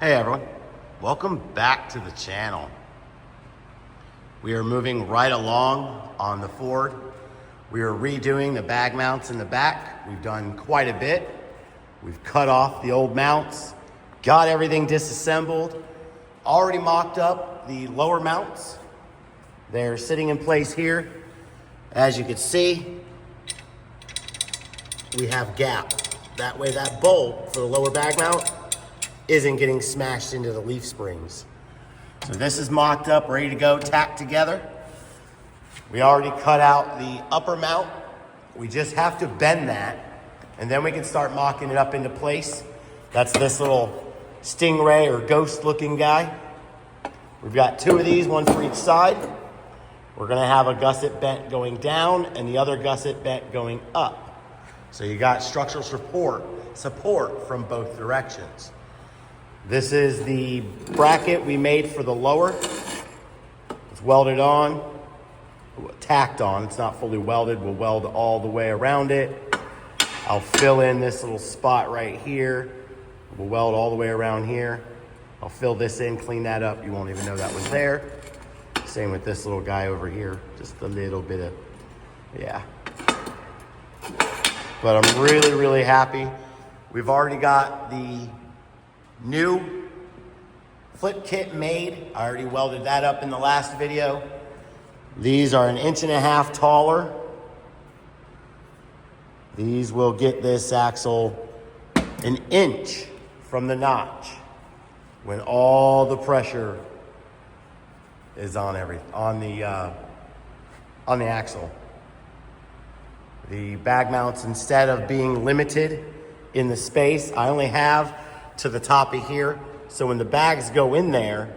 Hey everyone, welcome back to the channel. We are moving right along on the Ford. We are redoing the bag mounts in the back. We've done quite a bit. We've cut off the old mounts, got everything disassembled, already mocked up the lower mounts. They're sitting in place here. As you can see, we have gap. That way that bolt for the lower bag mount isn't getting smashed into the leaf springs. So this is mocked up, ready to go, tacked together. We already cut out the upper mount. We just have to bend that, and then we can start mocking it up into place. That's this little stingray or ghost looking guy. We've got two of these, one for each side. We're gonna have a gusset bent going down and the other gusset bent going up. So you got structural support from both directions. This is the bracket we made for the lower. It's welded on, tacked on. It's not fully welded. We'll weld all the way around it. I'll fill in this little spot right here. We'll weld all the way around here. I'll fill this in, clean that up. You won't even know that was there. Same with this little guy over here. Just a little bit of, yeah. But I'm really, really happy. We've already got the new flip kit made. I already welded that up in the last video. These are 1.5 inches taller. These will get this axle 1 inch from the notch when all the pressure is on the axle. The bag mounts, instead of being limited in the space, I only have to the top of here. So when the bags go in there,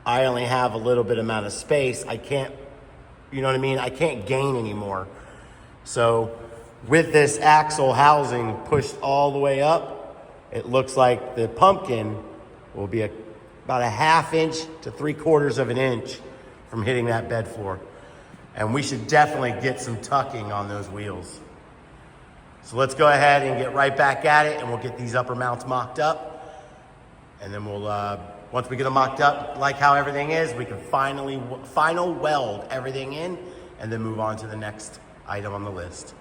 I only have a little bit amount of space. I can't, you know what I mean? I can't gain anymore. So with this axle housing pushed all the way up, it looks like the pumpkin will be about 1/2 inch to 3/4 of an inch from hitting that bed floor. And we should definitely get some tucking on those wheels. So let's go ahead and get right back at it, and we'll get these upper mounts mocked up. And then we'll, once we get them mocked up, like how everything is, we can final weld everything in and then move on to the next item on the list.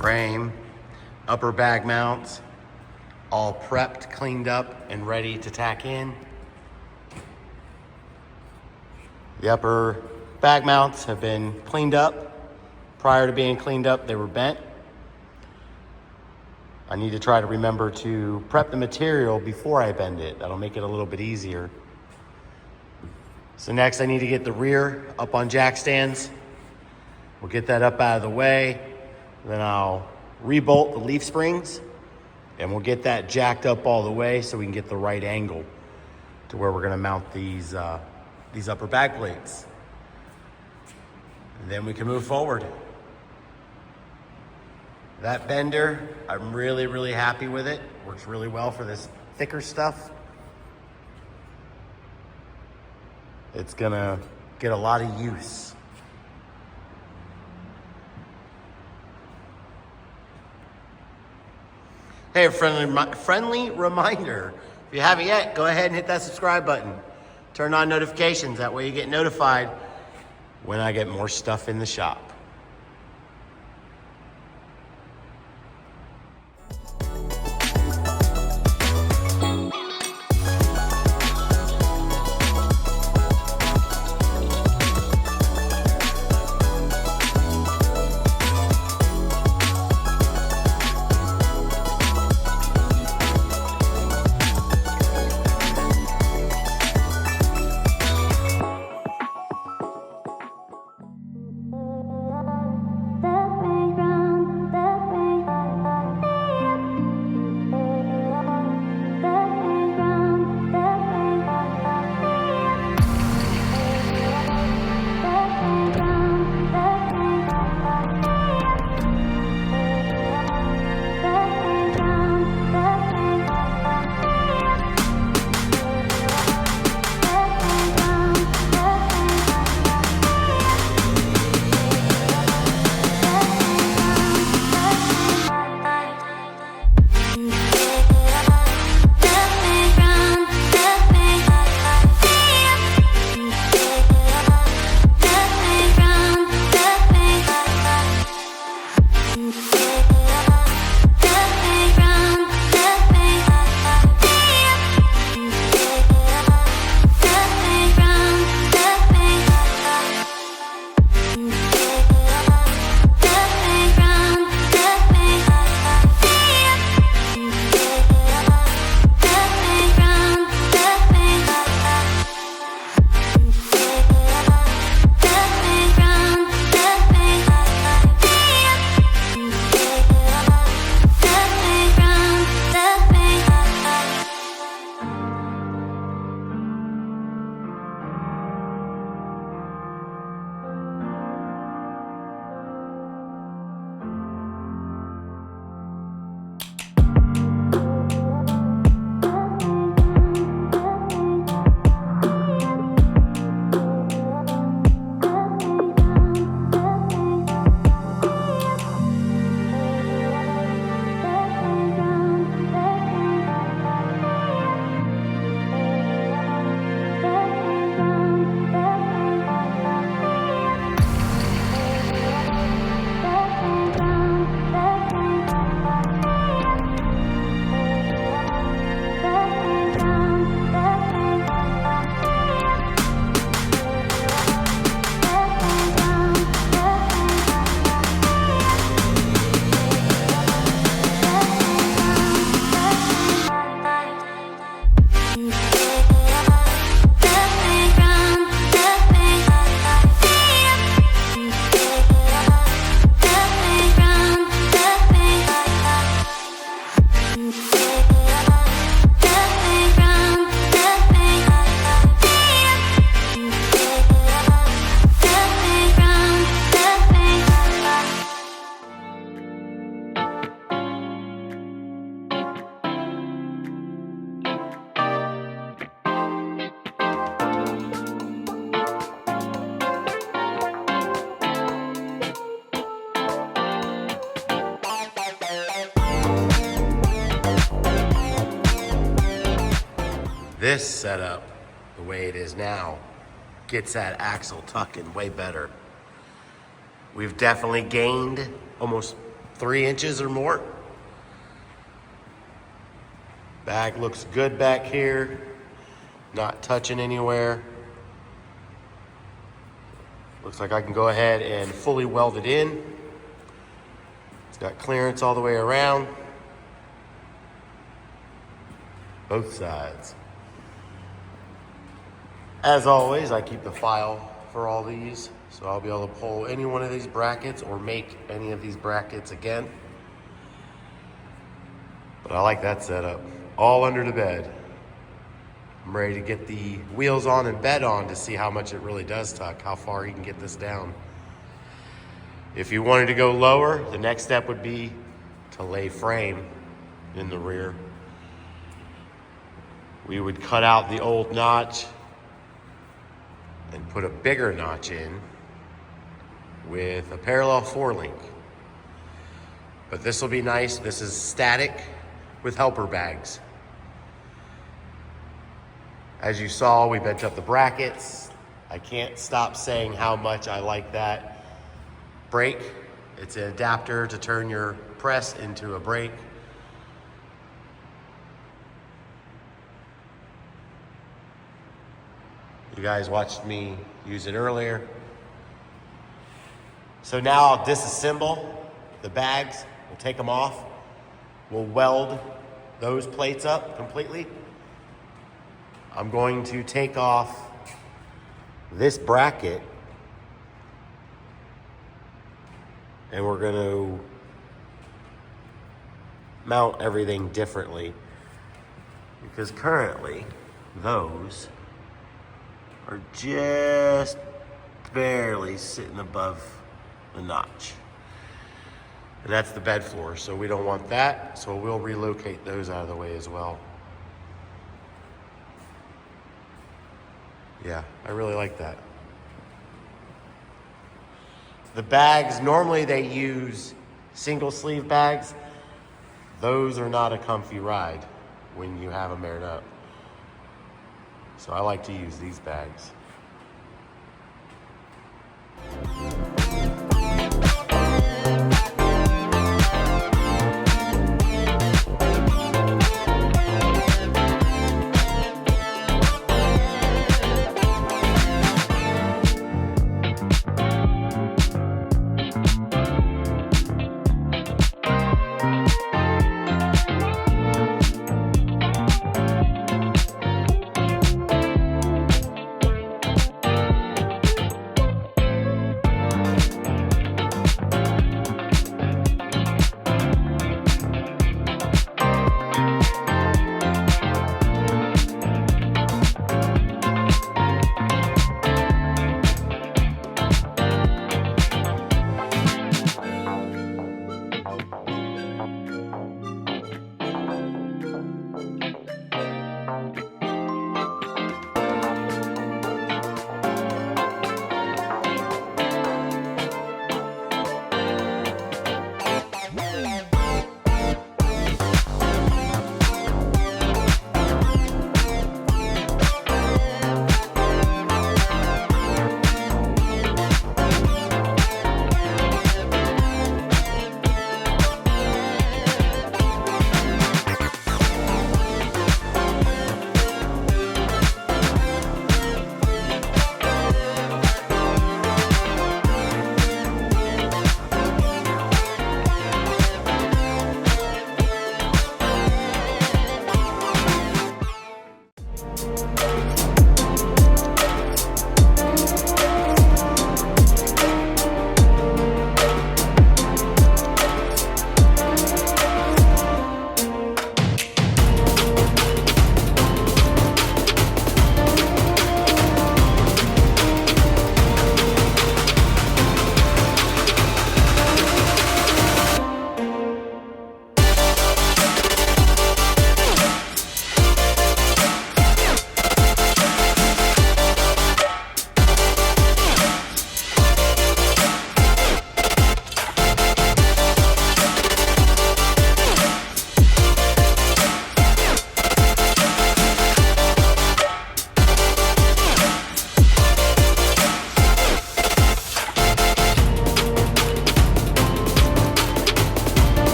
frame, upper bag mounts, all prepped, cleaned up, and ready to tack in. The upper bag mounts have been cleaned up. Prior to being cleaned up, they were bent. I need to try to remember to prep the material before I bend it. That'll make it a little bit easier. So next I need to get the rear up on jack stands. We'll get that up out of the way. Then I'll rebolt the leaf springs and we'll get that jacked up all the way so we can get the right angle to where we're gonna mount these upper back plates. And then we can move forward. That bender, I'm really, really happy with it. Works really well for this thicker stuff. It's gonna get a lot of use. Hey, a friendly reminder, if you haven't yet, go ahead and hit that subscribe button. Turn on notifications, that way you get notified when I get more stuff in the shop. This setup, the way it is now, gets that axle tucking way better. We've definitely gained almost 3 inches or more. Bag looks good back here, not touching anywhere. Looks like I can go ahead and fully weld it in. It's got clearance all the way around, both sides. As always, I keep the file for all these, so I'll be able to pull any one of these brackets or make any of these brackets again. But I like that setup. All under the bed. I'm ready to get the wheels on and bed on to see how much it really does tuck, how far you can get this down. If you wanted to go lower, the next step would be to lay frame in the rear. We would cut out the old notch and put a bigger notch in with a parallel 4-link. But this will be nice. This is static with helper bags. As you saw, we bent up the brackets. I can't stop saying how much I like that brake. It's an adapter to turn your press into a brake. You guys watched me use it earlier. So now I'll disassemble the bags. We'll take them off. We'll weld those plates up completely. I'm going to take off this bracket and we're going to mount everything differently because currently those are just barely sitting above the notch. And that's the bed floor, so we don't want that, so we'll relocate those out of the way as well. Yeah, I really like that. The bags, normally they use single sleeve bags. Those are not a comfy ride when you have them aired up. So I like to use these bags.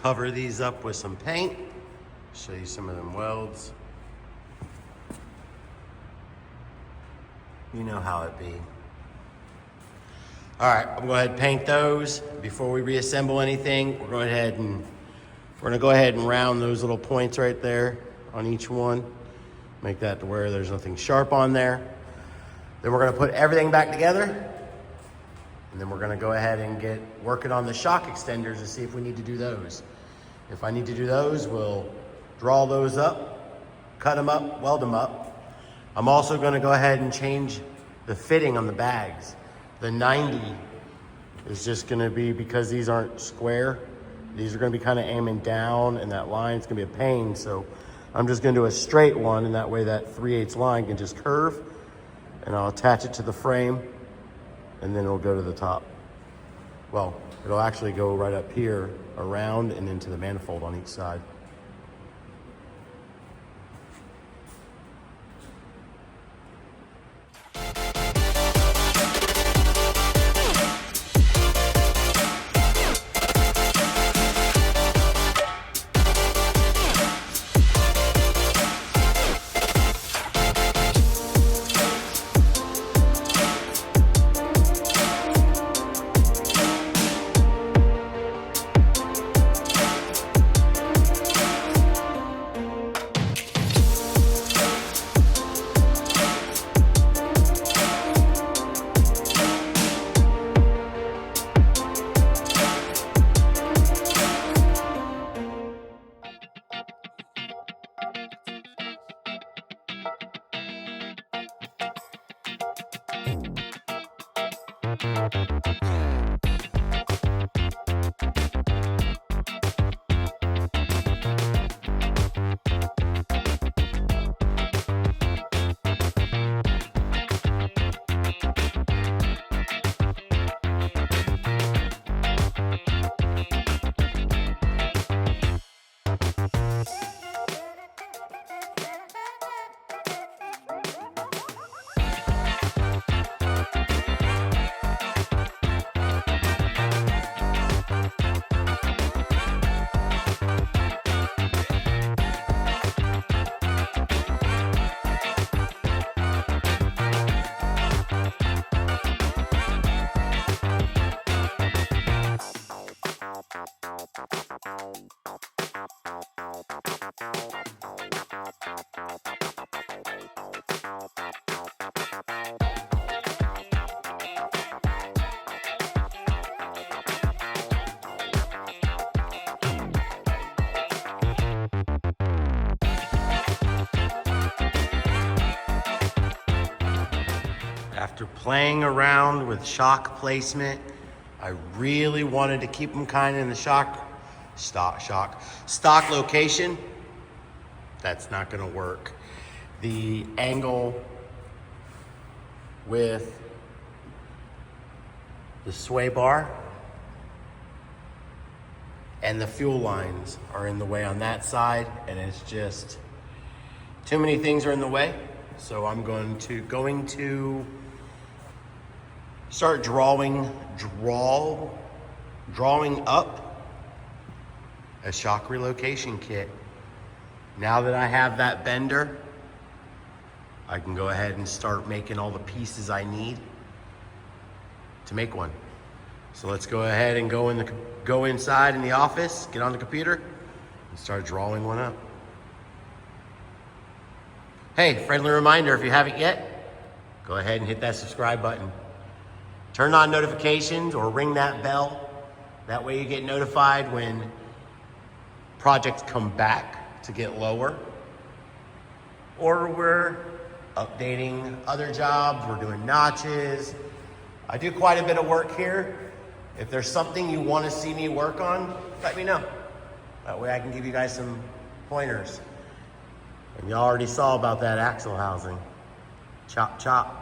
cover these up with some paint. Show you some of them welds. You know how it be. All right, I'm gonna go ahead and paint those. Before we reassemble anything, we're gonna go ahead and round those little points right there on each one. Make that to where there's nothing sharp on there. Then we're gonna put everything back together. And then we're gonna go ahead and get working on the shock extenders to see if we need to do those. If I need to do those, we'll draw those up, cut them up, weld them up. I'm also gonna go ahead and change the fitting on the bags. The 90 is just gonna be, because these aren't square, these are gonna be kind of aiming down, and that line's gonna be a pain. So I'm just gonna do a straight one, and that way that 3/8 line can just curve, and I'll attach it to the frame, and then it'll go to the top. Well, it'll actually go right up here, around, and into the manifold on each side. After playing around with shock placement, I really wanted to keep them kind of in the stock location. That's not gonna work. The angle with the sway bar and the fuel lines are in the way on that side, and it's just too many things are in the way. So I'm going to start drawing up a shock relocation kit. Now that I have that bender, I can go ahead and start making all the pieces I need to make one. So let's go ahead and go inside in the office, get on the computer, and start drawing one up. Hey, friendly reminder, if you haven't yet, go ahead and hit that subscribe button. Turn on notifications or ring that bell. That way you get notified when projects come back to get lower. Or we're updating other jobs, we're doing notches. I do quite a bit of work here. If there's something you want to see me work on, let me know. That way I can give you guys some pointers. And you already saw about that axle housing. Chop, chop.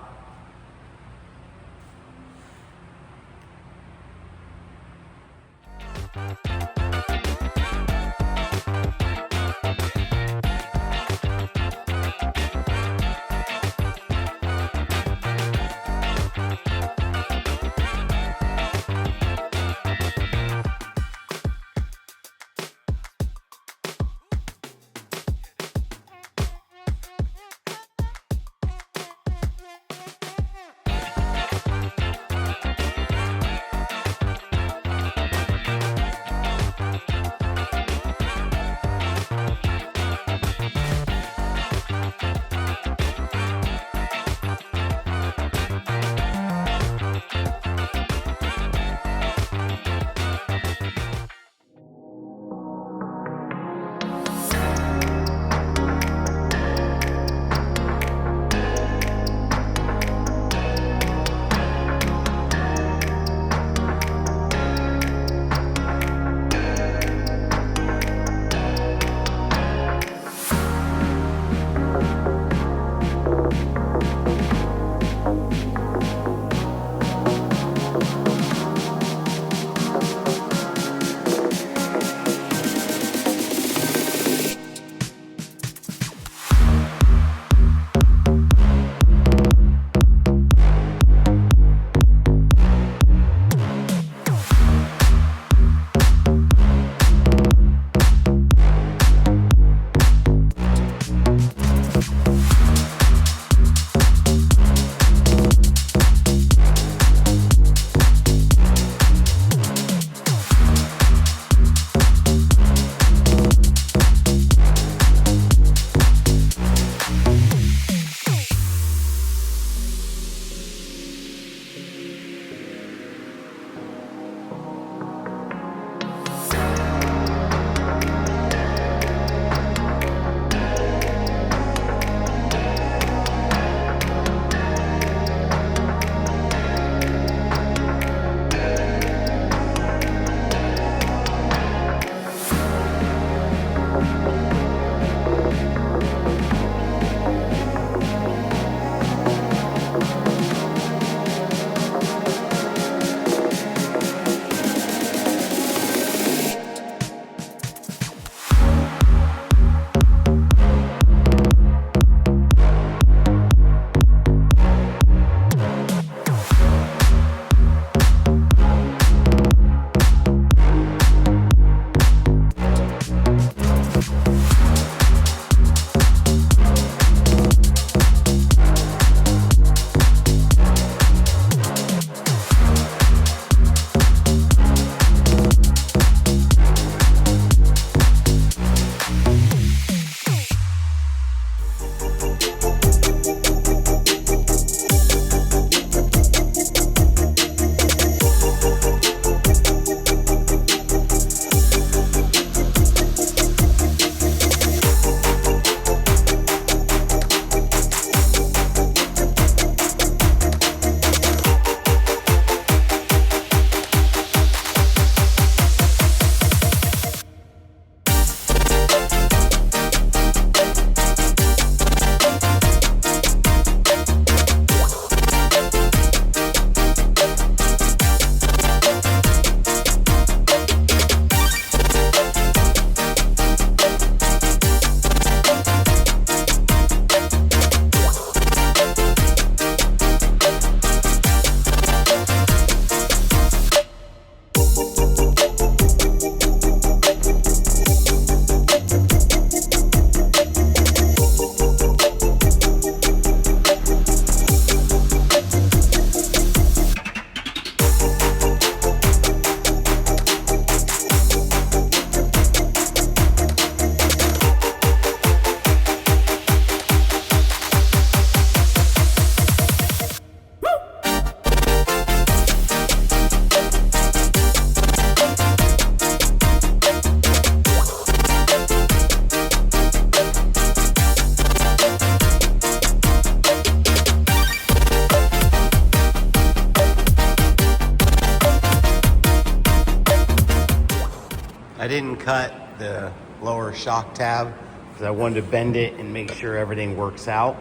I didn't cut the lower shock tab because I wanted to bend it and make sure everything works out.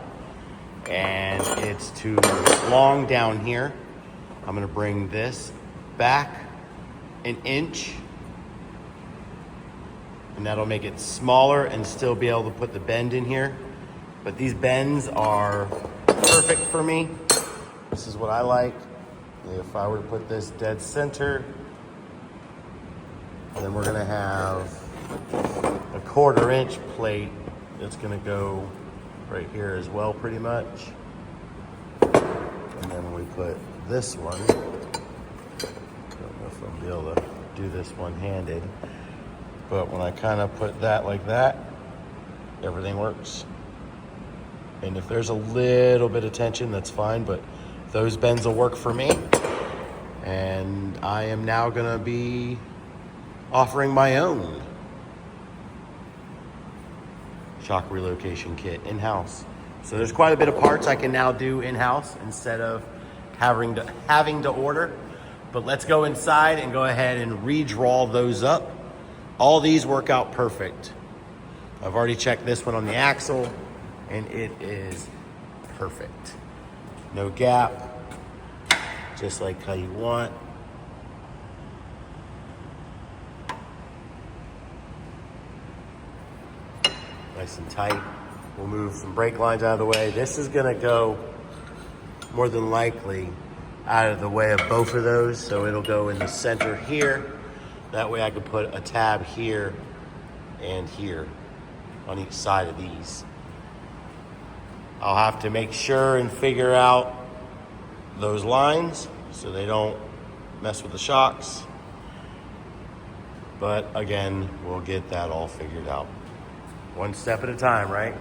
And it's too long down here. I'm gonna bring this back an inch, and that'll make it smaller and still be able to put the bend in here. But these bends are perfect for me. This is what I like. If I were to put this dead center, then we're gonna have a 1/4 inch plate that's gonna go right here as well, pretty much. And then we put this one, I don't know if I'll be able to do this one-handed, but when I kind of put that like that, everything works. And if there's a little bit of tension, that's fine, but those bends will work for me. And I am now gonna be offering my own shock relocation kit in-house. So there's quite a bit of parts I can now do in-house instead of having to order. But let's go inside and go ahead and redraw those up. All these work out perfect. I've already checked this one on the axle, and it is perfect. No gap, just like how you want. Nice and tight. We'll move some brake lines out of the way. This is gonna go more than likely out of the way of both of those, so it'll go in the center here. That way I could put a tab here and here on each side of these. I'll have to make sure and figure out those lines so they don't mess with the shocks. But again, we'll get that all figured out. One step at a time, right?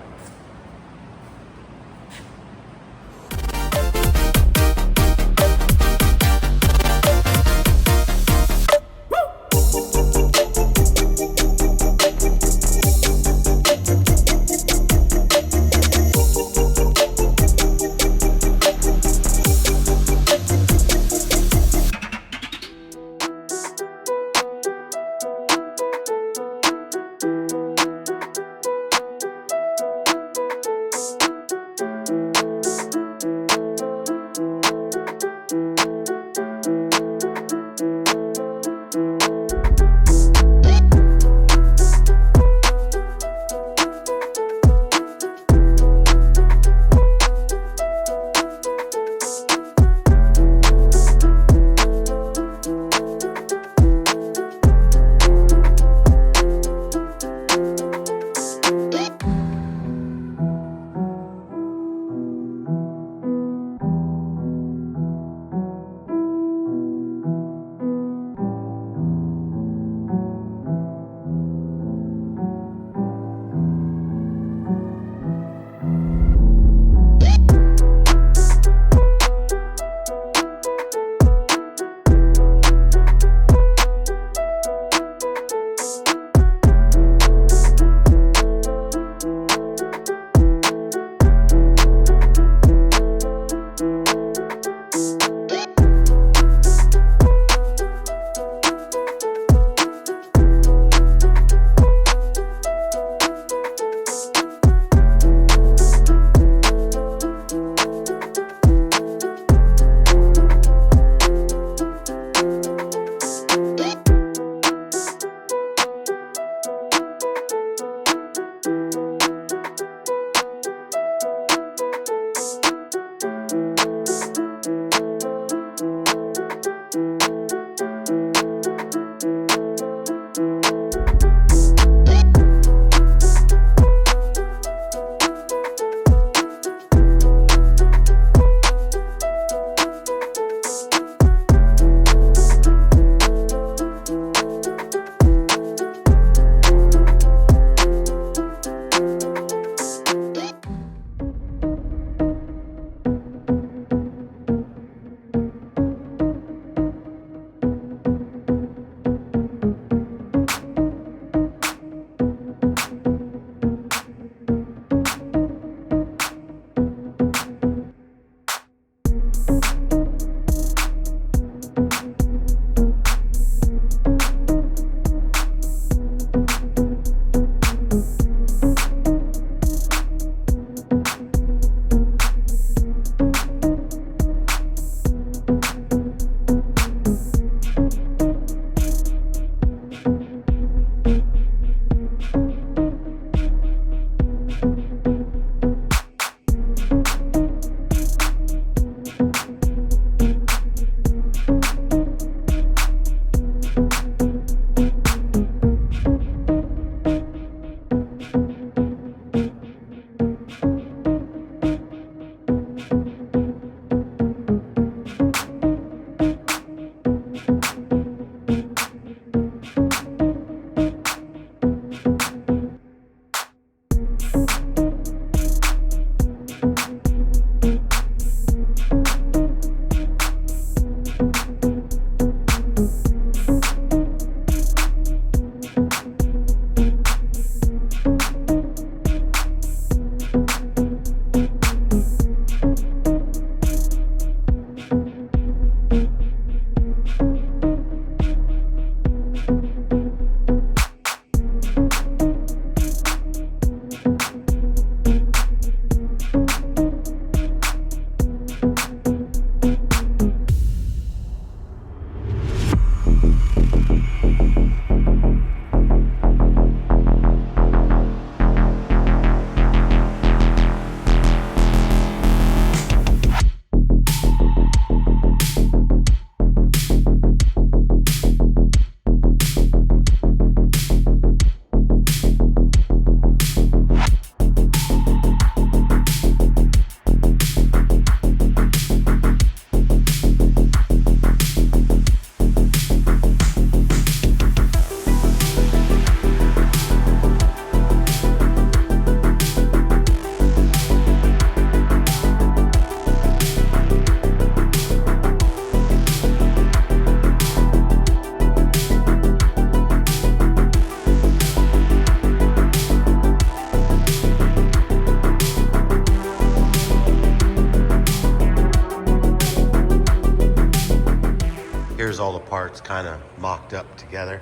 Here's all the parts kind of mocked up together.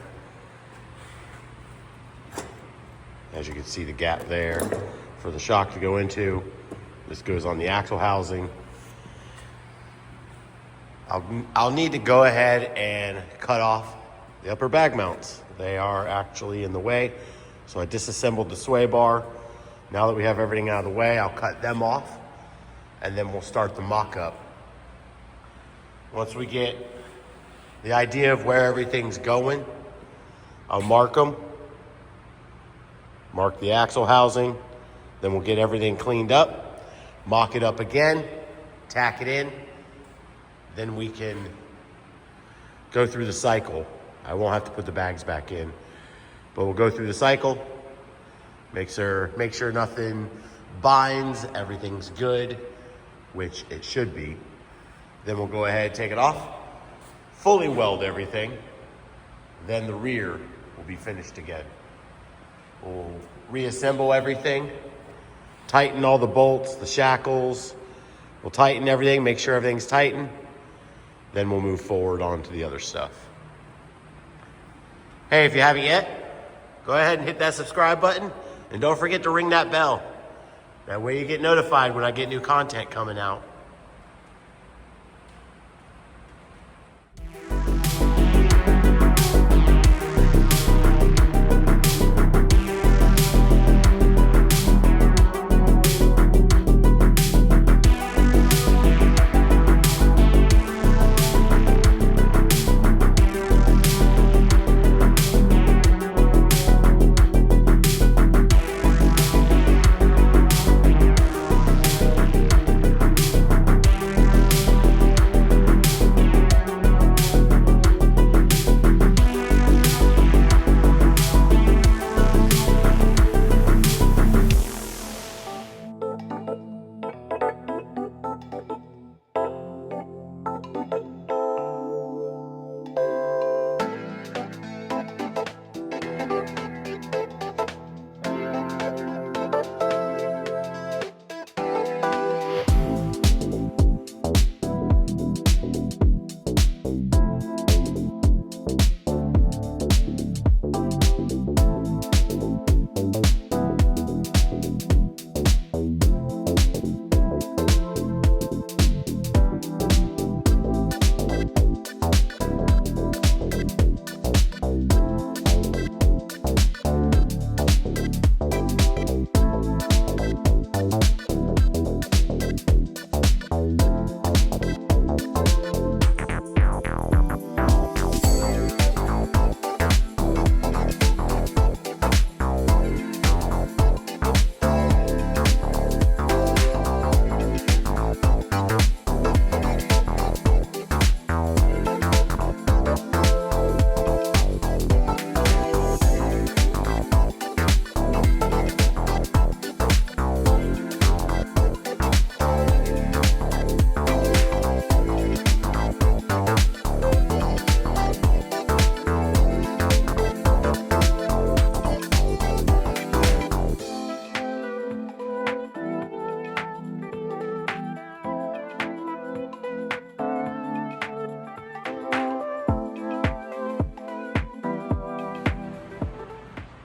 As you can see, the gap there for the shock to go into. This goes on the axle housing. I'll need to go ahead and cut off the upper bag mounts. They are actually in the way. So I disassembled the sway bar. Now that we have everything out of the way, I'll cut them off and then we'll start the mock-up. Once we get the idea of where everything's going, I'll mark them, mark the axle housing, then we'll get everything cleaned up, mock it up again, tack it in, then we can go through the cycle. I won't have to put the bags back in, but we'll go through the cycle, make sure nothing binds, everything's good, which it should be. Then we'll go ahead, take it off, fully weld everything, then the rear will be finished again. We'll reassemble everything, tighten all the bolts, the shackles. We'll tighten everything, make sure everything's tightened. Then we'll move forward on to the other stuff. Hey, if you haven't yet, go ahead and hit that subscribe button and don't forget to ring that bell. That way you get notified when I get new content coming out.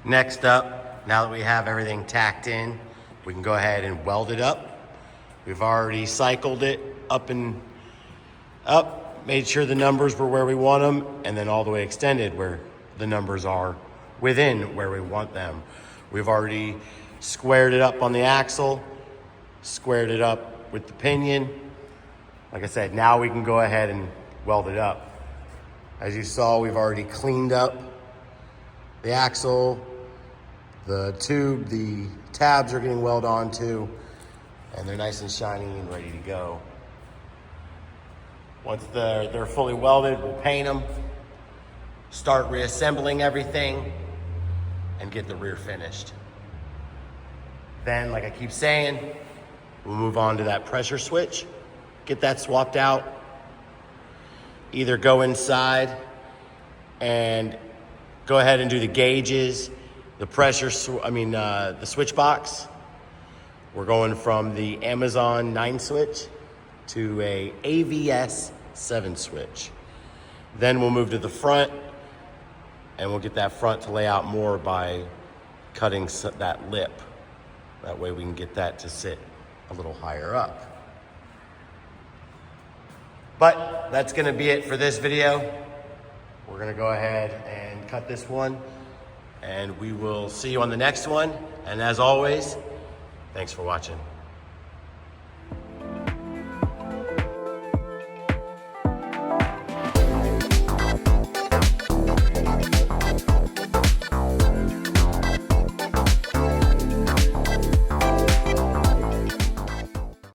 Next up, now that we have everything tacked in, we can go ahead and weld it up. We've already cycled it up and up, made sure the numbers were where we want them, and then all the way extended where the numbers are within where we want them. We've already squared it up on the axle, squared it up with the pinion. Like I said, now we can go ahead and weld it up. As you saw, we've already cleaned up the axle, the tube, the tabs are getting welded onto, and they're nice and shiny and ready to go. Once they're fully welded, we'll paint them, start reassembling everything, and get the rear finished. Then, like I keep saying, we'll move on to that pressure switch, get that swapped out, either go inside and go ahead and do the gauges, the pressure, the switch box. We're going from the Amazon 9 switch to a AVS 7 switch. Then we'll move to the front, and we'll get that front to lay out more by cutting that lip. That way we can get that to sit a little higher up. But that's gonna be it for this video. We're gonna go ahead and cut this one, and we will see you on the next one. And as always, thanks for watching.